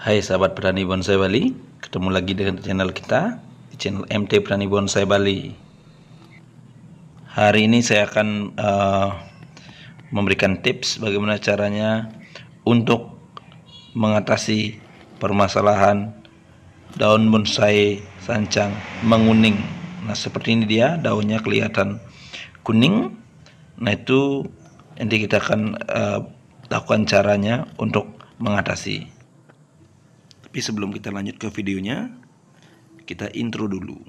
Hai sahabat Petani Bonsai Bali, ketemu lagi dengan channel kita, di channel MT Petani Bonsai Bali. Hari ini saya akan memberikan tips bagaimana caranya untuk mengatasi permasalahan daun bonsai sancang menguning. Nah, seperti ini dia, daunnya kelihatan kuning. Nah, itu nanti kita akan lakukan caranya untuk mengatasi. Tapi sebelum kita lanjut ke videonya, kita intro dulu.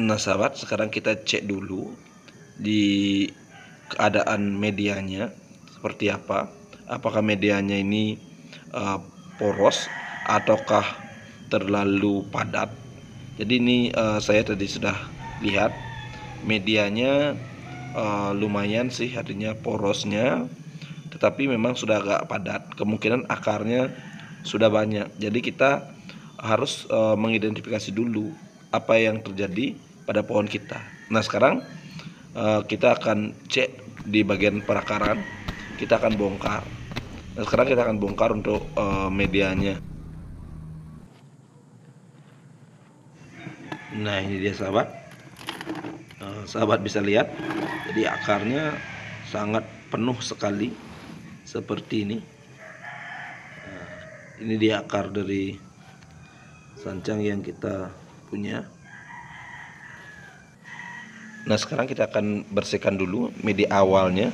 Nah sahabat, sekarang kita cek dulu di keadaan medianya seperti apa. Apakah medianya ini poros ataukah terlalu padat. Jadi ini saya tadi sudah lihat medianya lumayan sih, artinya porosnya, tetapi memang sudah agak padat. Kemungkinan akarnya sudah banyak. Jadi kita harus mengidentifikasi dulu apa yang terjadi pada pohon kita. Nah sekarang kita akan cek di bagian perakaran, kita akan bongkar. Nah sekarang kita akan bongkar untuk medianya. Nah ini dia sahabat, sahabat bisa lihat, jadi akarnya sangat penuh sekali seperti ini. Nah, ini dia akar dari sancang yang kita punya. Nah sekarang kita akan bersihkan dulu media awalnya,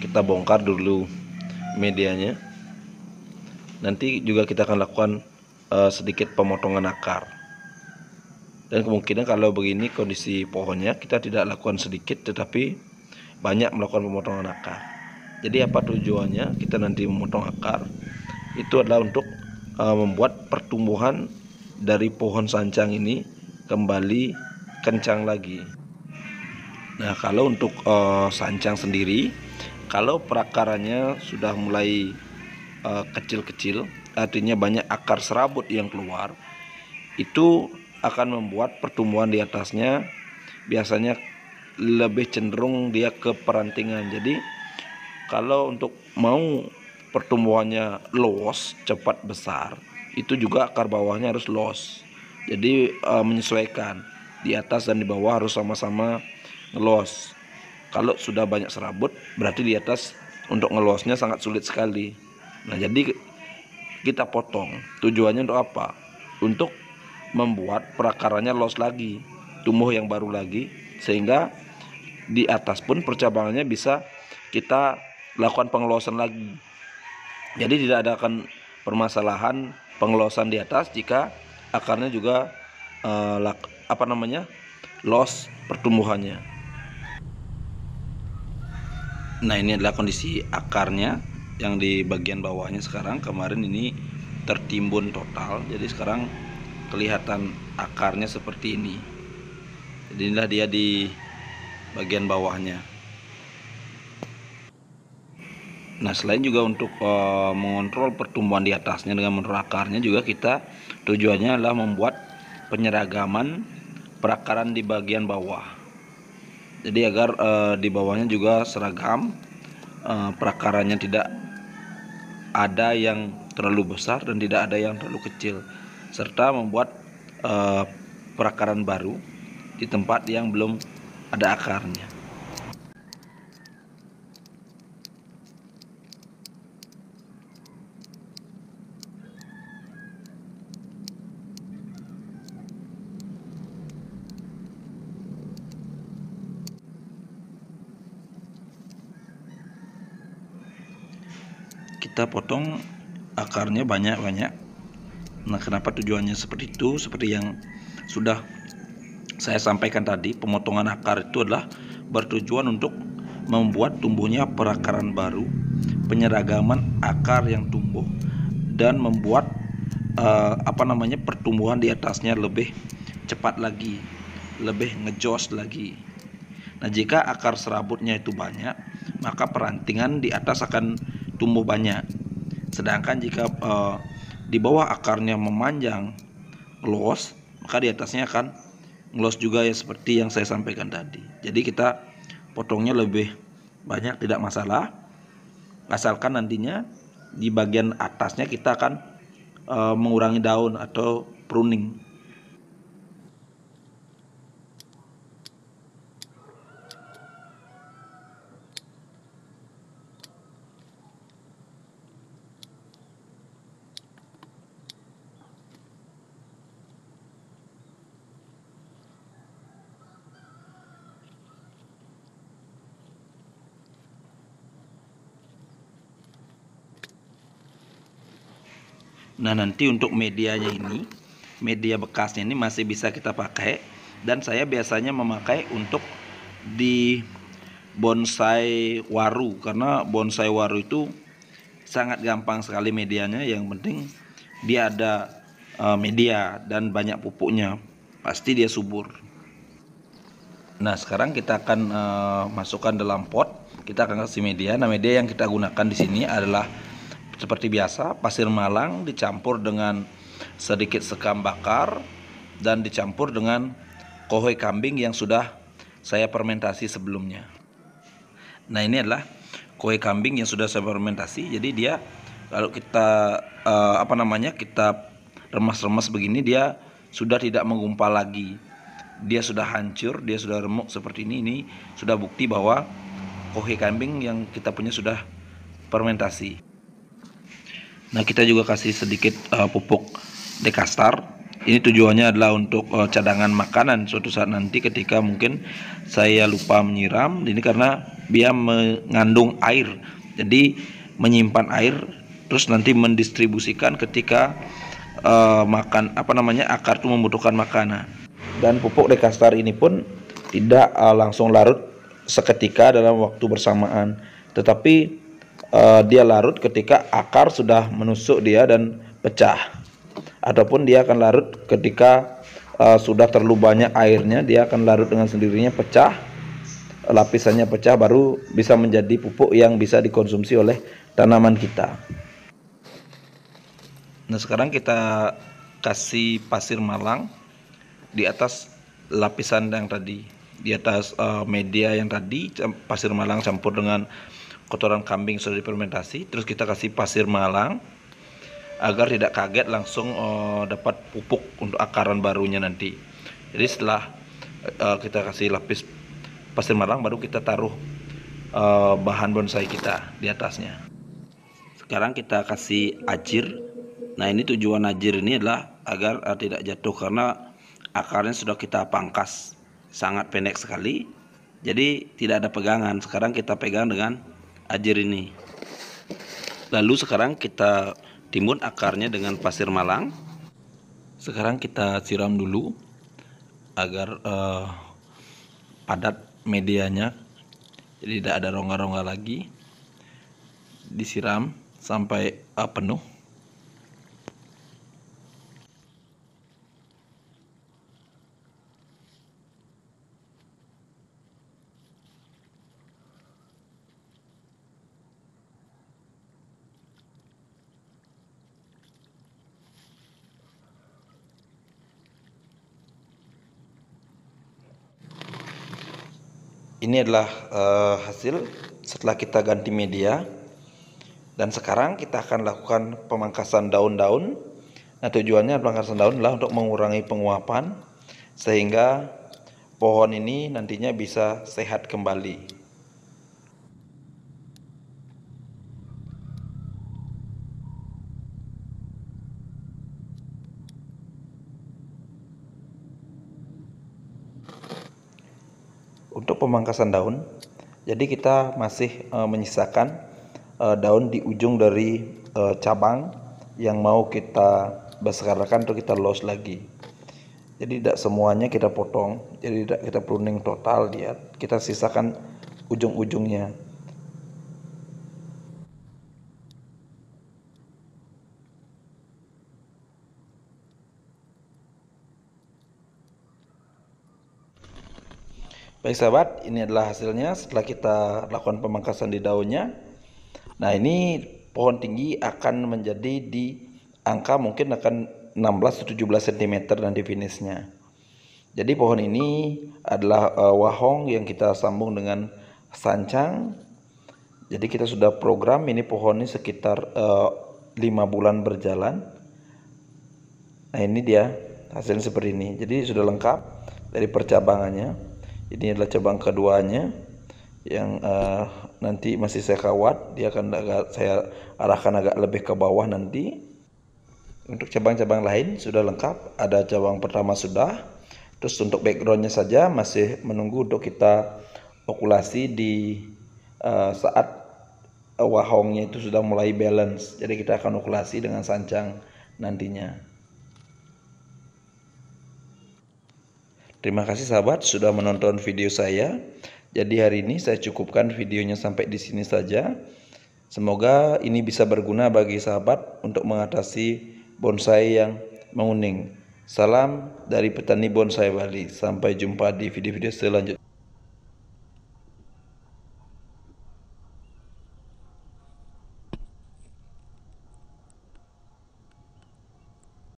kita bongkar dulu medianya. Nanti juga kita akan lakukan sedikit pemotongan akar. Dan kemungkinan kalau begini kondisi pohonnya, kita tidak lakukan sedikit tetapi banyak melakukan pemotongan akar. Jadi apa tujuannya kita nanti memotong akar? Itu adalah untuk membuat pertumbuhan dari pohon sancang ini kembali kencang lagi. Nah kalau untuk sancang sendiri, kalau perakarannya sudah mulai kecil-kecil, artinya banyak akar serabut yang keluar, itu akan membuat pertumbuhan di atasnya biasanya lebih cenderung dia ke perantingan. Jadi kalau untuk mau pertumbuhannya luas, cepat besar, itu juga akar bawahnya harus luas. Jadi menyesuaikan, di atas dan di bawah harus sama-sama ngelos. Kalau sudah banyak serabut, berarti di atas untuk ngelosnya sangat sulit sekali. Nah jadi kita potong. Tujuannya untuk apa? Untuk membuat perakarannya luas lagi, tumbuh yang baru lagi, sehingga di atas pun percabangannya bisa kita lakukan pengelosan lagi. Jadi tidak ada akan permasalahan pengelosan di atas jika akarnya juga luas pertumbuhannya. Nah ini adalah kondisi akarnya yang di bagian bawahnya sekarang. Kemarin ini tertimbun total, jadi sekarang kelihatan akarnya seperti ini. Jadi inilah dia di bagian bawahnya. Nah selain juga untuk mengontrol pertumbuhan di atasnya dengan mengontrol akarnya, juga kita tujuannya adalah membuat penyeragaman perakaran di bagian bawah. Jadi agar di bawahnya juga seragam, perakarannya tidak ada yang terlalu besar dan tidak ada yang terlalu kecil, serta membuat perakaran baru di tempat yang belum ada akarnya. Kita potong akarnya banyak-banyak. Nah kenapa tujuannya seperti itu? Seperti yang sudah saya sampaikan tadi, pemotongan akar itu adalah bertujuan untuk membuat tumbuhnya perakaran baru, penyeragaman akar yang tumbuh, dan membuat pertumbuhan di atasnya lebih cepat lagi. lebih ngejos lagi. Nah, jika akar serabutnya itu banyak, maka perantingan di atas akan tumbuh banyak. Sedangkan jika di bawah akarnya memanjang, ngelos, maka di atasnya akan ngelos juga ya seperti yang saya sampaikan tadi. Jadi kita potongnya lebih banyak tidak masalah, asalkan nantinya di bagian atasnya kita akan mengurangi daun atau pruning. Nah, nanti untuk medianya ini, media bekasnya ini masih bisa kita pakai, dan saya biasanya memakai untuk di bonsai waru, karena bonsai waru itu sangat gampang sekali medianya. Yang penting dia ada media dan banyak pupuknya, pasti dia subur. Nah, sekarang kita akan masukkan dalam pot. Kita akan kasih media. Nah, media yang kita gunakan di sini adalah seperti biasa, pasir malang dicampur dengan sedikit sekam bakar dan dicampur dengan kohoi kambing yang sudah saya fermentasi sebelumnya. Nah, ini adalah kohoi kambing yang sudah saya fermentasi. Jadi dia kalau kita kita remas-remas begini, dia sudah tidak menggumpal lagi. Dia sudah hancur, dia sudah remuk seperti ini. Ini sudah bukti bahwa kohoi kambing yang kita punya sudah fermentasi. Nah, kita juga kasih sedikit pupuk dekastar. Ini tujuannya adalah untuk cadangan makanan suatu saat nanti ketika mungkin saya lupa menyiram. Ini karena dia mengandung air, jadi menyimpan air, terus nanti mendistribusikan ketika akar itu membutuhkan makanan. Dan pupuk dekastar ini pun tidak langsung larut seketika dalam waktu bersamaan, tetapi dia larut ketika akar sudah menusuk dia dan pecah, ataupun dia akan larut ketika sudah terlalu banyak airnya. Dia akan larut dengan sendirinya, pecah, lapisannya pecah, baru bisa menjadi pupuk yang bisa dikonsumsi oleh tanaman kita. Nah, sekarang kita kasih pasir malang di atas lapisan yang tadi, di atas media yang tadi, pasir malang campur dengan kotoran kambing sudah difermentasi. Terus kita kasih pasir malang agar tidak kaget langsung dapat pupuk untuk akaran barunya nanti. Jadi setelah kita kasih lapis pasir malang, baru kita taruh bahan bonsai kita di atasnya. Sekarang kita kasih ajir. Nah, ini tujuan ajir ini adalah agar tidak jatuh, karena akarnya sudah kita pangkas sangat pendek sekali, jadi tidak ada pegangan. Sekarang kita pegang dengan ajir ini. Lalu sekarang kita timbun akarnya dengan pasir malang. Sekarang kita siram dulu agar padat medianya, jadi tidak ada rongga-rongga lagi. Disiram sampai penuh. Ini adalah hasil setelah kita ganti media. Dan sekarang kita akan lakukan pemangkasan daun-daun. Nah, tujuannya pemangkasan daun adalah untuk mengurangi penguapan, sehingga pohon ini nantinya bisa sehat kembali. Untuk pemangkasan daun, jadi kita masih menyisakan daun di ujung dari cabang yang mau kita besarkan atau kita los lagi. Jadi tidak semuanya kita potong, jadi tidak kita pruning total dia, kita sisakan ujung-ujungnya. Baik sahabat, ini adalah hasilnya setelah kita lakukan pemangkasan di daunnya. Nah, ini pohon tinggi akan menjadi di angka mungkin akan 16-17 cm nanti finishnya. Jadi pohon ini adalah wahong yang kita sambung dengan sancang. Jadi kita sudah program ini pohon ini sekitar 5 bulan berjalan. Nah, ini dia hasilnya seperti ini. Jadi sudah lengkap dari percabangannya. Ini adalah cabang keduanya yang nanti masih saya kawat, dia akan saya arahkan agak lebih ke bawah nanti. Untuk cabang-cabang lain sudah lengkap, ada cabang pertama sudah. Terus untuk backgroundnya saja masih menunggu untuk kita okulasi di saat wahongnya itu sudah mulai balance. Jadi kita akan okulasi dengan sancang nantinya. Terima kasih sahabat sudah menonton video saya. Jadi hari ini saya cukupkan videonya sampai di sini saja. Semoga ini bisa berguna bagi sahabat untuk mengatasi bonsai yang menguning. Salam dari petani bonsai Bali. Sampai jumpa di video-video selanjutnya.